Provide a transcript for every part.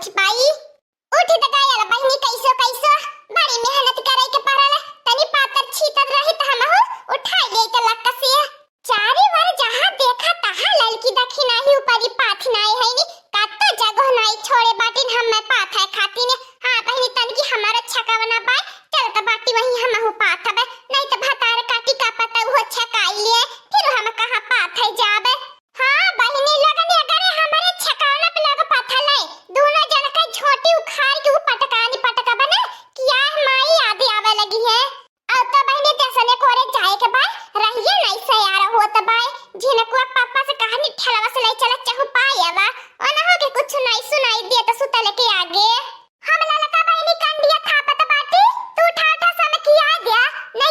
उठ पाई। उठी त गायल बहिनी कैसो कैसो बड़ी मेहनत करे के पड़ला। तनी पातर छीतर रही त हमहु उठाई ले त लक्कसी। चारी बार जहां देखा तहां ललकी दखी नाही ऊपरी पाथ नाही है नी। कत्ता जगह नाही छोड़े बाटिन हम मैं पाथ है खाती ने। हां बहिनी तनकी हमारा छकावना पाए चल त बाटी वही हमहु पाथ हबे नहीं त भतार काटी का पता वो छकाई लिए फिर हम कहां पाथ है जाबे। हां बहिनी लगन अगर हमारे छकावना पे लग पाथ ले दोनों जन का छोटी उखाड़ के पटकानी पटका बना किया माई आदि आवे लगी है। अब तो बहिनी तसने कोरे जाए के बाद रहिए नहीं से यार हो त बाय झिनकुआ पापा से कहानी ठलवा से ले चला चाहू पाएवा और हो के कुछ नहीं सुनाई दे त सुतल के आगे हम ललका बहिनी कंडिया थापत बाटी तू उठा उठा सन किया गया नहीं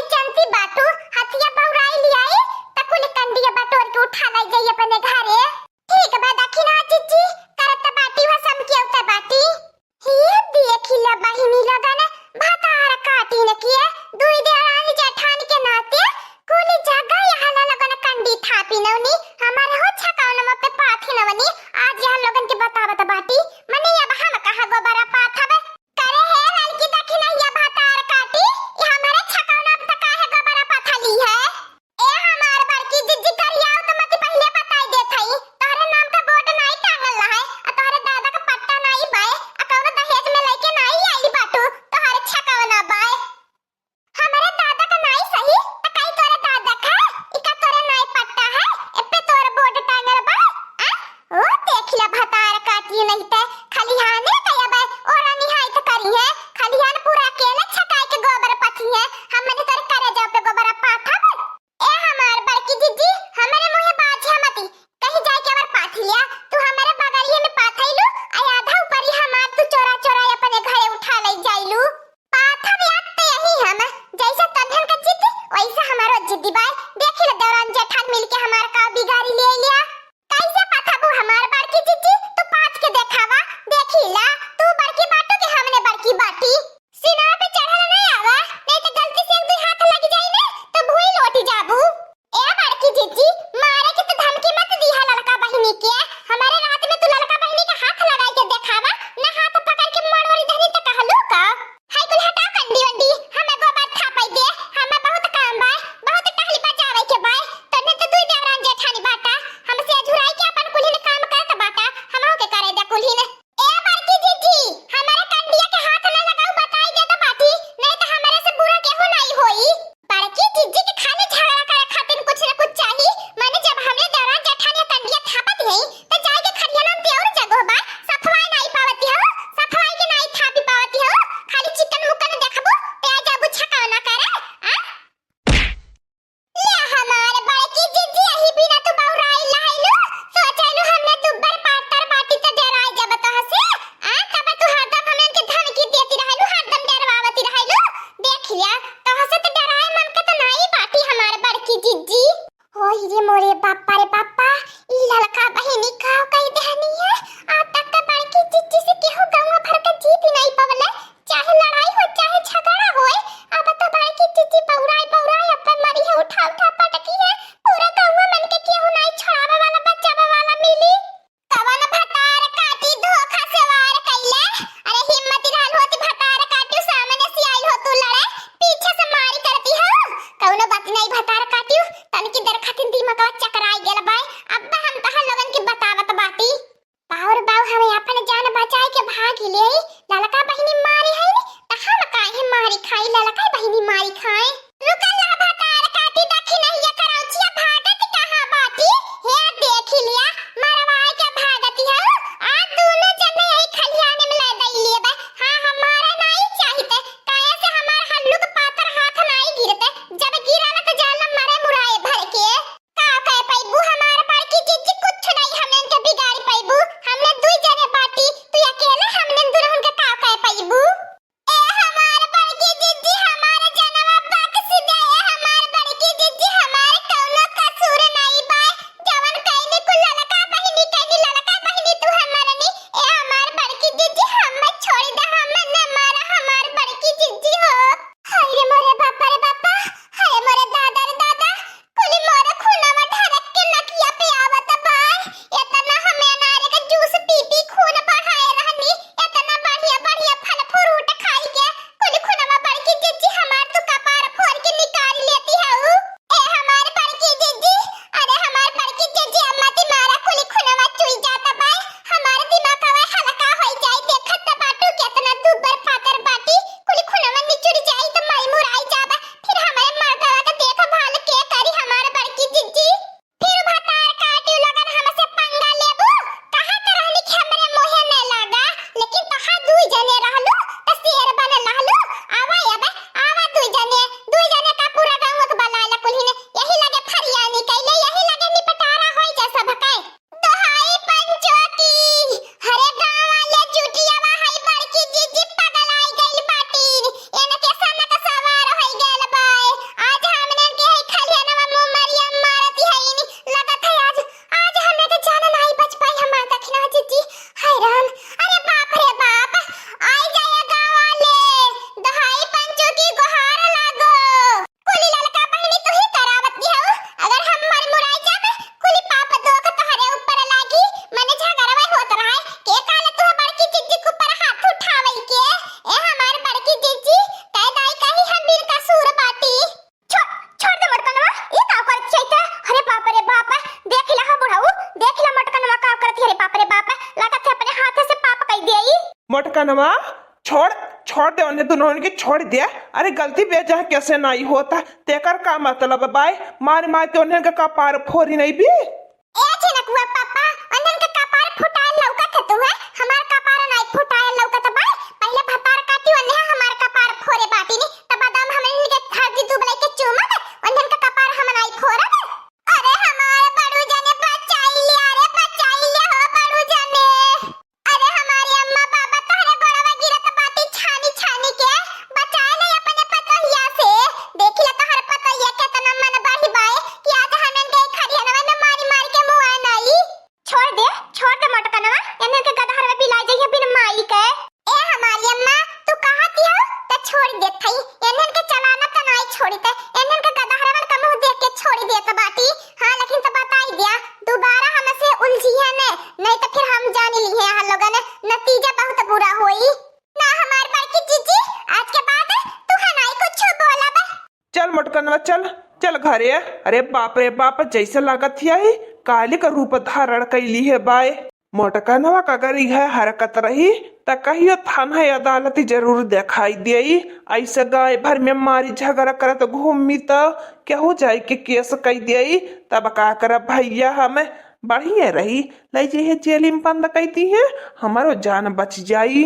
मोटकनवा छोड़ छोड़ दे उन्हें दोनों के छोड़ दिया। अरे गलती बेजा कैसे नहीं होता तेकर का मतलब बाय मार मार के उन्हें का कपार फोरी नहीं भी ए चिनकुआ पापा अंदर के कपार फुटाए लौकत है तुम्हें हमार कपार नहीं फुटाए लौकत बा पहले भतार काटी उन्हें हमार कपार फोरे बाटी नी तब दाम हमें के खादी दुबले के चुमा अंदर का कपार हम नहीं फोरा अरे हमारे बड़ू जाने बचाई लिया रे बचाई लिया हो बड़ू जाने अरे हमारी अम्मा बाबा तारे गोड़वा गिरत बाटी छानी छानी के बचाए ले अपने पतहिया से देख ले तहर पतहिया केतना मन बाही बाए कि आज हमें के खरियानवा में मारी मार के मुआ नहीं छोड़ दे मोटकनवा एने के गदहर में पिला जइए बिन माई के ए हमारी अम्मा तू कहती हो त छोड़ दे थई एने के चलाना त नहीं छोड़ी त एने के गदहरवन का मुंह देख के छोड़ी दे त बाटी हां लेकिन तो बताई दिया दोबारा हमसे उलझी है ने नहीं तो फिर हम जान ली है हम लोगन नतीजा बहुत बुरा होई ना हमार बड़की जीजी आज के बाद तू हनाई कुछ बोला बे चल मोटकनवा चल चल घरे। अरे बाप रे बाप जैसे लागत है काली का रूप धारण कैली है बाय मोटकनवा का अगर यह हरकत रही त कहियो थाना अदालत जरूर दिखाई दे। ऐसे गाय भर में मारी झगड़ा करत घूमी तो क्या हो जाए कि केस कई दे तब का कर भैया हमें बढ़िया रही ले जे जेल में बंद कैती है हमारो जान बच जाई।